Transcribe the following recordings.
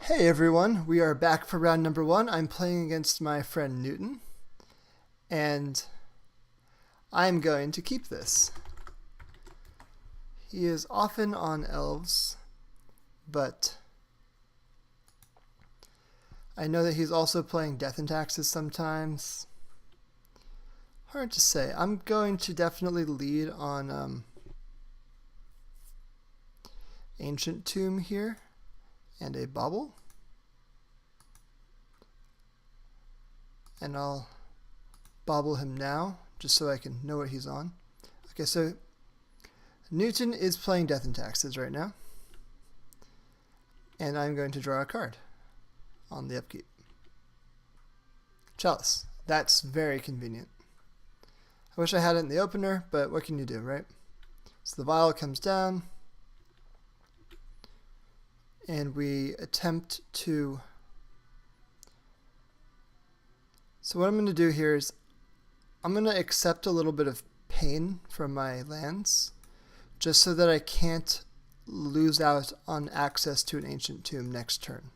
Hey everyone, we are back for round number 1. I'm playing against my friend Newton, and I'm going to keep this. He is often on elves, but I know that he's also playing Death and Taxes sometimes. Hard to say. I'm going to definitely lead on Ancient Tomb here and a Bauble. And I'll Bauble him now, just so I can know what he's on. Okay, so Newton is playing Death and Taxes right now. And I'm going to draw a card on the upkeep. Chalice. That's very convenient. I wish I had it in the opener, but what can you do, right? So the vial comes down, and we attempt to... So what I'm going to do here is I'm going to accept a little bit of pain from my lands, just so that I can't lose out on access to an Ancient Tomb next turn.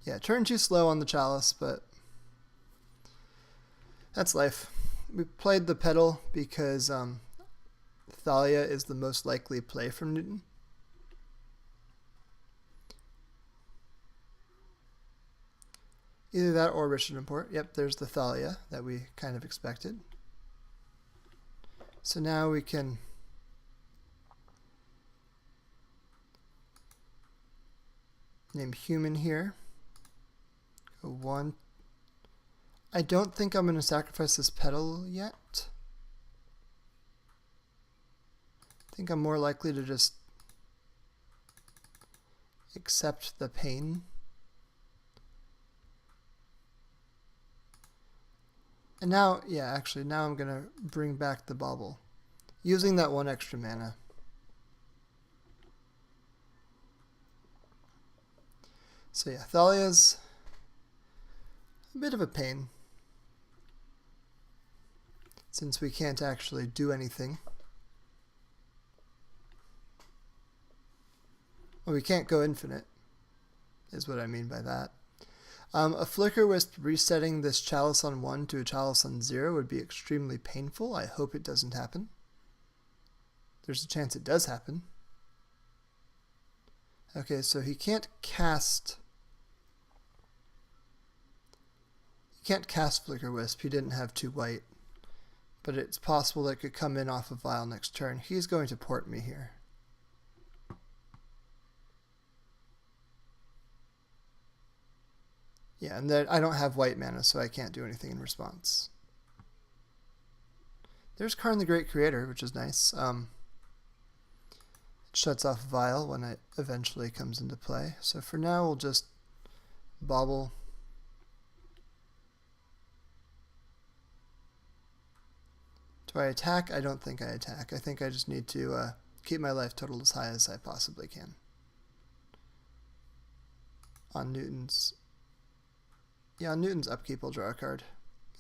Yeah, turn too slow on the Chalice, but that's life. We played the Petal because Thalia is the most likely play from Newton. Either that or Richard Import. Yep, there's the Thalia that we kind of expected. So now we can name human here. Go 1. I don't think I'm going to sacrifice this Petal yet. I think I'm more likely to just accept the pain. And now, yeah, actually, now I'm going to bring back the Bauble, using that 1 extra mana. So yeah, Thalia's a bit of a pain, since we can't actually do anything. Well, we can't go infinite, is what I mean by that. A Flicker Wisp resetting this Chalice on 1 to a Chalice on 0 would be extremely painful. I hope it doesn't happen. There's a chance it does happen. Okay, so he can't cast... He can't cast Flicker Wisp. He didn't have 2 white. But it's possible that it could come in off of Vial next turn. He's going to port me here. Yeah, and then I don't have white mana, so I can't do anything in response. There's Karn the Great Creator, which is nice. It shuts off Vial when it eventually comes into play. So for now, we'll just Bauble. Do I attack? I don't think I attack. I think I just need to keep my life total as high as I possibly can. On Newton's... Yeah, on Newton's upkeep, I'll draw a card,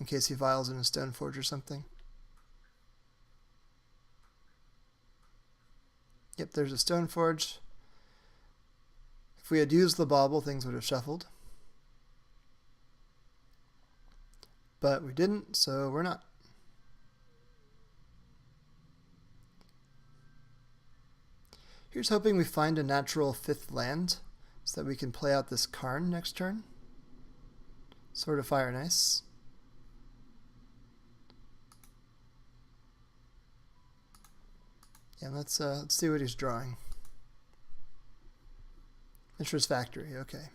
in case he vials in a Stoneforge or something. Yep, there's a Stoneforge. If we had used the Bauble, things would have shuffled. But we didn't, so we're not. Here's hoping we find a natural 5th land, so that we can play out this Karn next turn. Sword of Fire, nice. Yeah, let's see what he's drawing. Mishra's Factory, okay.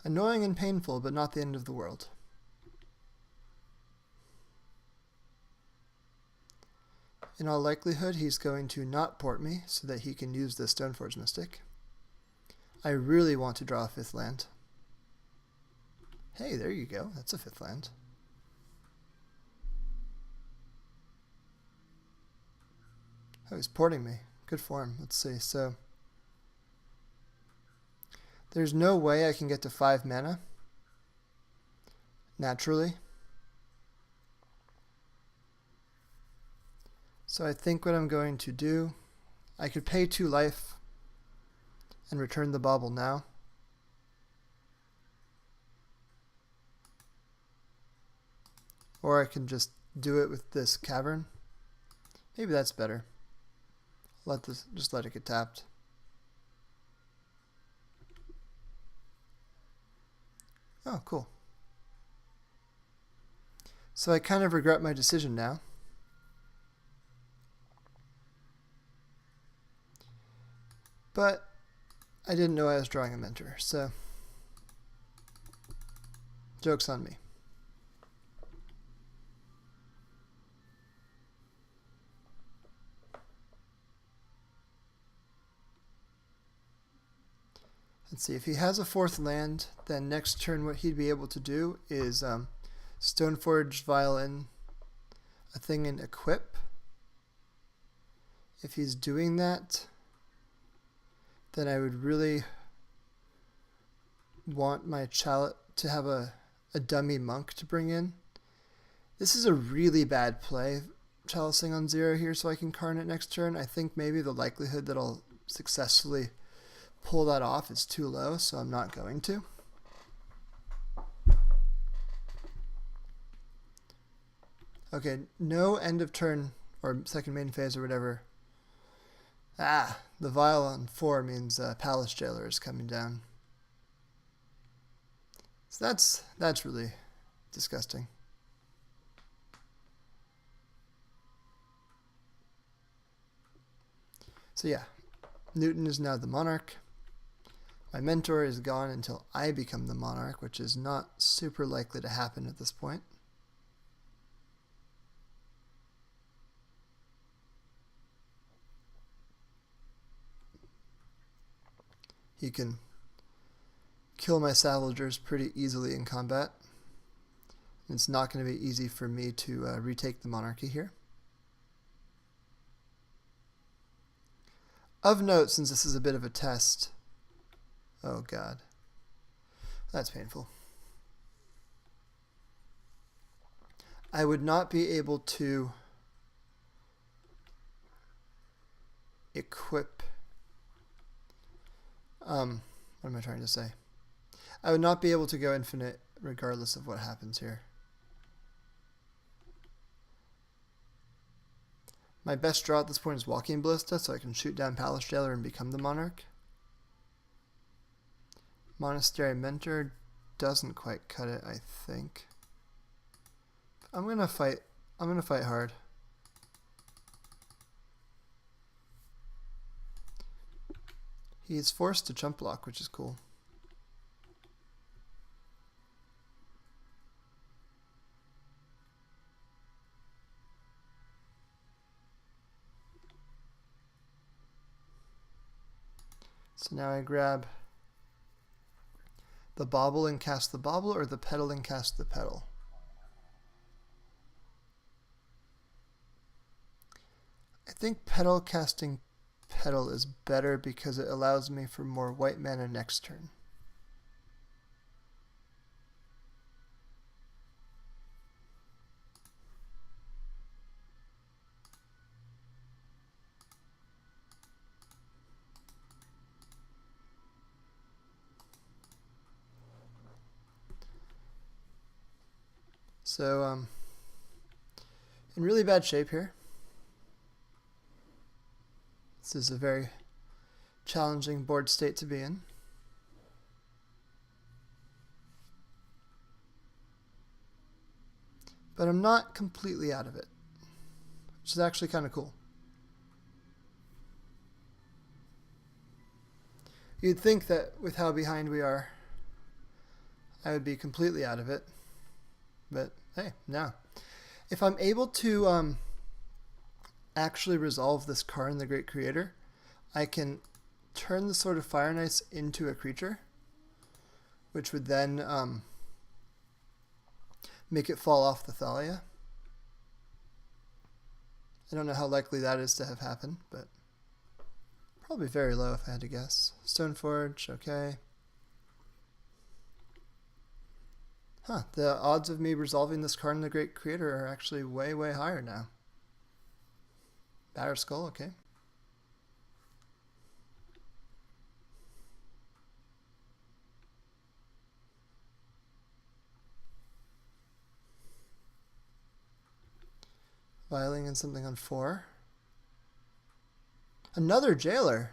Annoying and painful, but not the end of the world. In all likelihood, he's going to not port me so that he can use the Stoneforge Mystic. I really want to draw a 5th land. Hey, there you go. That's a 5th land. Oh, he's porting me. Good form. Let's see. So There's no way I can get to 5 mana naturally. So I think what I'm going to do, I could pay 2 life and return the Bauble now. Or I can just do it with this Cavern. Maybe that's better. Just let it get tapped. Oh, cool. So I kind of regret my decision now. But I didn't know I was drawing a mentor, so joke's on me. Let's see, if he has a 4th land, then next turn what he'd be able to do is Stoneforge Violin, a thing in Equip. If he's doing that, then I would really want my Chalice to have a dummy monk to bring in. This is a really bad play, Chalicing on 0 here so I can Karn it next turn. I think maybe the likelihood that I'll successfully pull that off is too low, so I'm not going to. Okay, no end of turn or second main phase or whatever. The Vial on 4 means Palace Jailer is coming down. So that's really disgusting. So yeah, Newton is now the Monarch. My mentor is gone until I become the Monarch, which is not super likely to happen at this point. He can kill my Salvagers pretty easily in combat. It's not going to be easy for me to retake the monarchy here. Of note, since this is a bit of a test... Oh god. That's painful. I would not be able to equip... what am I trying to say? I would not be able to go infinite regardless of what happens here. My best draw at this point is Walking Ballista, so I can shoot down Palace Jailer and become the Monarch. Monastery Mentor doesn't quite cut it, I think. I'm gonna fight hard. He's forced to chump block, which is cool. So now I grab the Bauble and cast the Bauble, or the Petal and cast the Petal. I think Petal casting Petal is better because it allows me for more white mana next turn. So, in really bad shape here. This is a very challenging board state to be in. But I'm not completely out of it, which is actually kind of cool. You'd think that with how behind we are, I would be completely out of it. But hey, no. If I'm able to actually resolve this Karn, the Great Creator, I can turn the Sword of Fire Knights into a creature, which would then make it fall off the Thalia. I don't know how likely that is to have happened, but probably very low if I had to guess. Stoneforge, okay. Huh, the odds of me resolving this Karn the Great Creator are actually way, way higher now. Batter Skull, okay. Viling and something on 4. Another Jailer!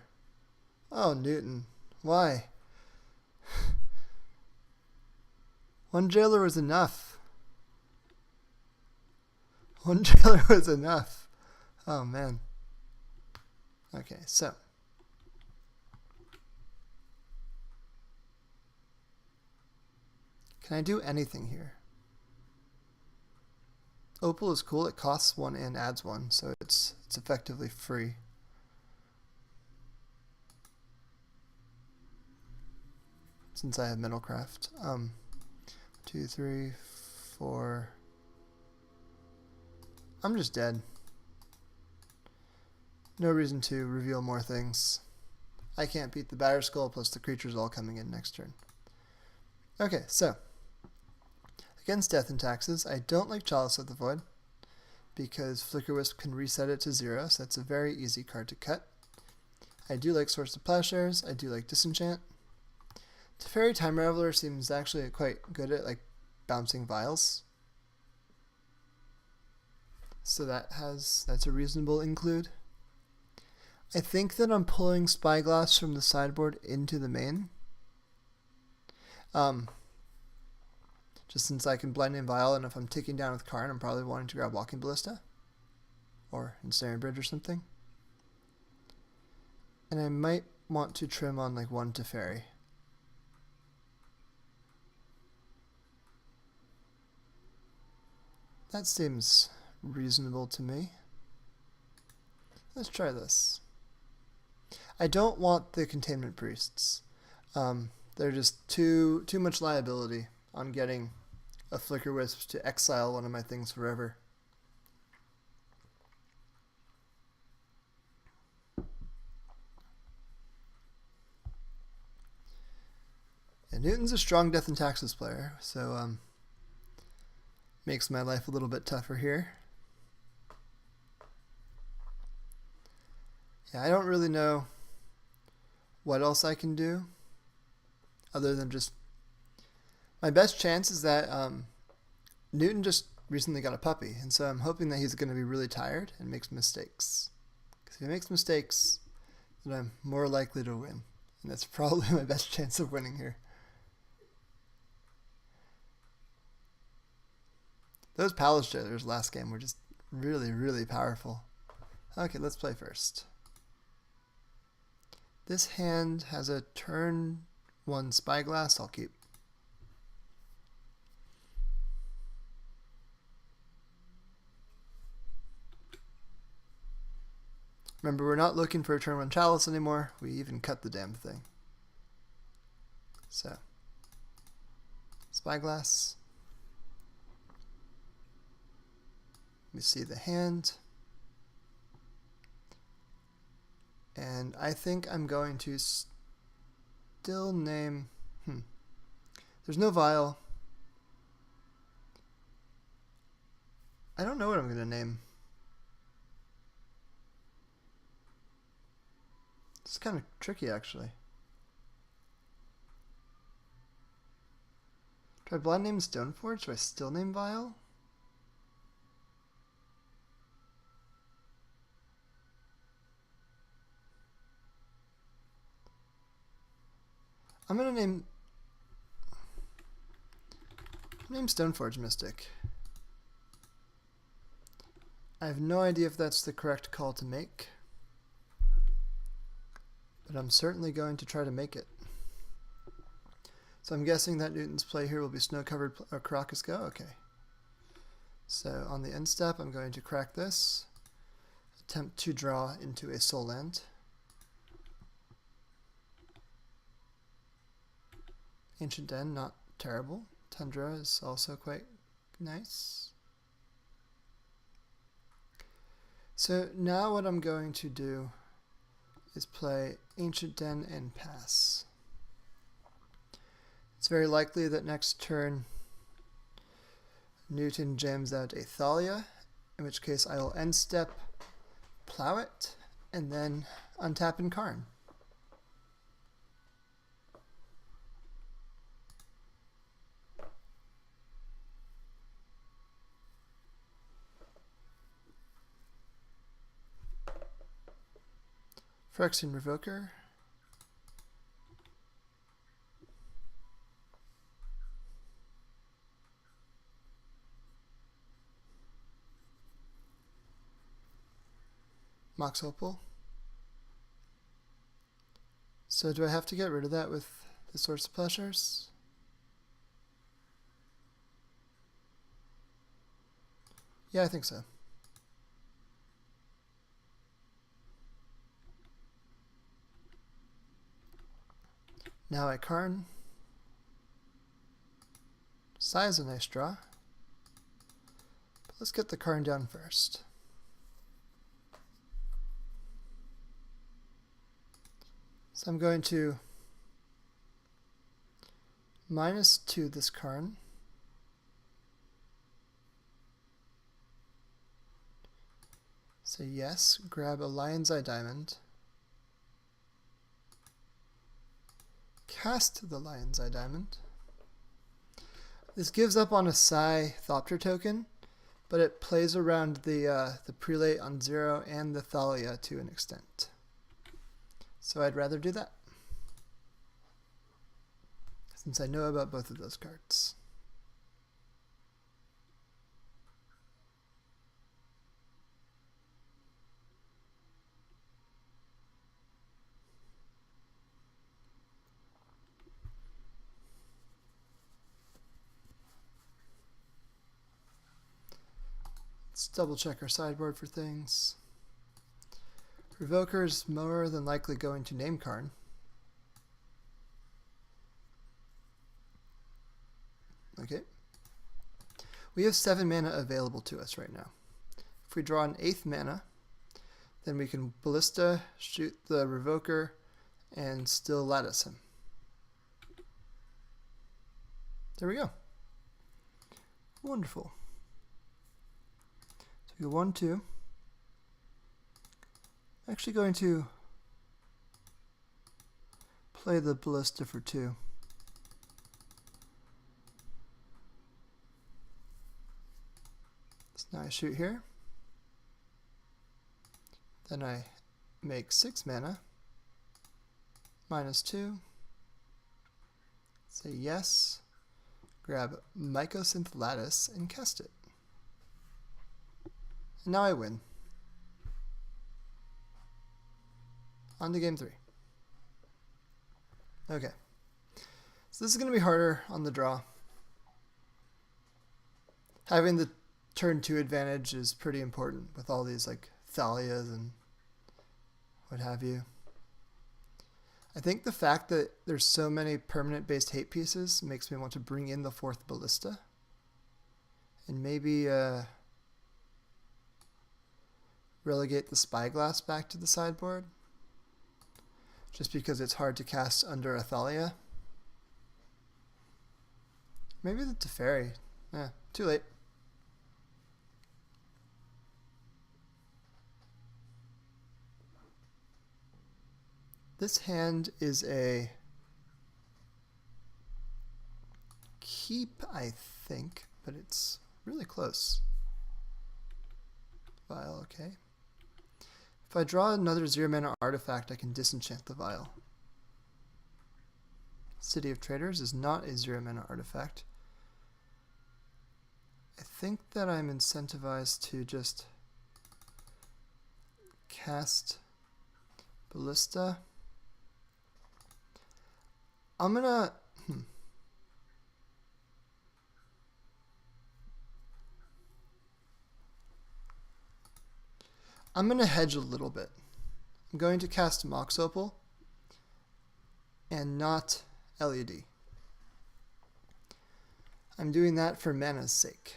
Oh, Newton. Why? One Jailer was enough. One Jailer was enough. Oh, man. Okay, so. Can I do anything here? Opal is cool. It costs 1 and adds 1, so it's effectively free. Since I have Middlecraft. 2, 3, 4. I'm just dead. No reason to reveal more things. I can't beat the Batter Skull, plus the creatures all coming in next turn. Okay, so. Against Death and Taxes, I don't like Chalice of the Void, because Flicker Wisp can reset it to 0, so that's a very easy card to cut. I do like Source of Plowshares, I do like Disenchant. Teferi Time Raveler seems actually quite good at like bouncing vials. So that's a reasonable include. I think that I'm pulling Spyglass from the sideboard into the main. Just since I can blend in Vial, and if I'm ticking down with Karn, I'm probably wanting to grab Walking Ballista. Or Ensnaring Bridge or something. And I might want to trim on like 1 Teferi. That seems reasonable to me. Let's try this. I don't want the Containment Priests. They're just too much liability on getting a Flicker Wisp to exile one of my things forever. And Newton's a strong Death and Taxes player, so makes my life a little bit tougher here. Yeah, I don't really know what else I can do other than just... My best chance is that Newton just recently got a puppy, and so I'm hoping that he's going to be really tired and makes mistakes. Because if he makes mistakes, then I'm more likely to win. And that's probably my best chance of winning here. Those Plowshares last game were just really, really powerful. Okay, let's play first. This hand has a turn 1 Spyglass. I'll keep. Remember, we're not looking for a turn 1 Chalice anymore. We even cut the damn thing. So, Spyglass. Let me see the hand. And I think I'm going to still name... There's no Vial. I don't know what I'm going to name. It's kind of tricky, actually. Do I blind name Stoneforge? Do I still name Vial? I'm gonna name Stoneforge Mystic. I have no idea if that's the correct call to make, but I'm certainly going to try to make it. So I'm guessing that Newton's play here will be Snow-Covered or Caracas Go? Okay. So on the end step, I'm going to crack this, attempt to draw into a soul land. Ancient Den, not terrible. Tundra is also quite nice. So now what I'm going to do is play Ancient Den and pass. It's very likely that next turn Newton jams out a Thalia, in which case I will end step, plow it, and then untap in Karn. Phyrexian Revoker. Mox Opal. So do I have to get rid of that with the Source of Plowshares? Yeah, I think so. Now I Karn. Sai is a nice draw. But let's get the Karn down first. So I'm going to -2 this Karn. So yes, grab a Lion's Eye Diamond. Cast the Lion's Eye Diamond. This gives up on a Sai Thopter token, but it plays around the Prelate on 0 and the Thalia to an extent. So I'd rather do that, since I know about both of those cards. Let's double check our sideboard for things. Revoker is more than likely going to name Karn. Okay. We have 7 mana available to us right now. If we draw an 8th mana, then we can Ballista, shoot the Revoker, and still Lattice him. There we go. Wonderful. So we go 1, 2. I'm actually going to play the Ballista for 2. So now I shoot here. Then I make 6 mana. -2. Say yes. Grab Mycosynth Lattice and cast it. And now I win. On to game 3. Okay. So this is going to be harder on the draw. Having the turn 2 advantage is pretty important with all these like Thalias and what have you. I think the fact that there's so many permanent based hate pieces makes me want to bring in the 4th Ballista. And maybe relegate the Spyglass back to the sideboard. Just because it's hard to cast under a Thalia. Maybe the Teferi. Too late. This hand is a keep, I think, but it's really close. Vial, okay. If I draw another 0 mana artifact, I can disenchant the vial. City of Traitors is not a 0 mana artifact. I think that I'm incentivized to just cast Ballista. I'm gonna hedge a little bit. I'm going to cast Mox Opal and not LED. I'm doing that for mana's sake.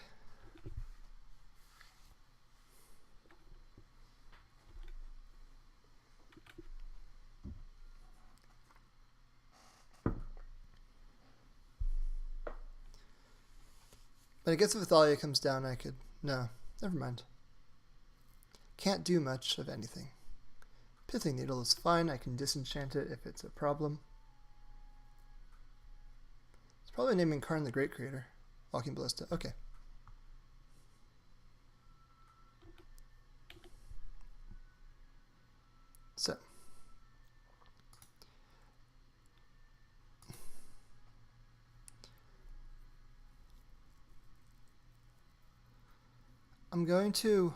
But I guess if Thalia comes down, I could... No, never mind. Can't do much of anything. Pithing Needle is fine. I can disenchant it if it's a problem. It's probably naming Karn the Great Creator. Walking Ballista. Okay. So. I'm going to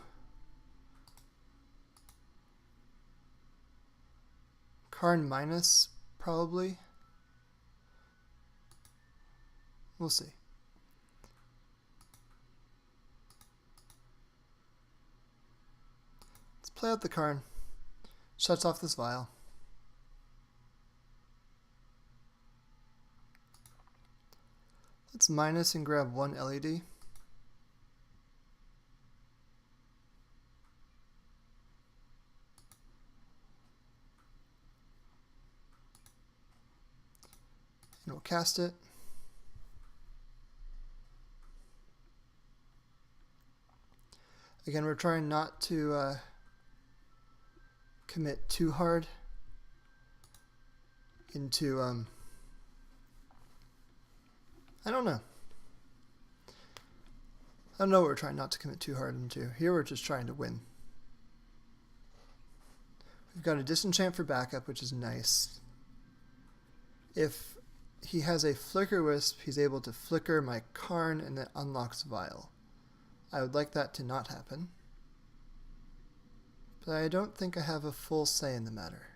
Karn minus, probably. We'll see. Let's play out the Karn. Shuts off this vial. Let's minus and grab one LED. And we'll cast it. Again, we're trying not to commit too hard into, I don't know. I don't know what we're trying not to commit too hard into. Here we're just trying to win. We've got a Disenchant for backup, which is nice. If he has a Flicker Wisp, he's able to flicker my Karn and then unlocks Vial. I would like that to not happen. But I don't think I have a full say in the matter.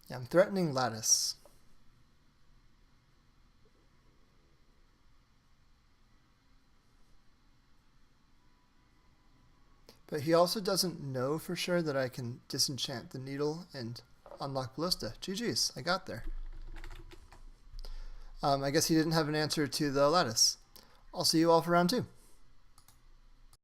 Yeah, I'm threatening Lattice. But he also doesn't know for sure that I can disenchant the Needle and unlock Ballista. GG's, I got there. I guess he didn't have an answer to the Lattice. I'll see you all for round 2.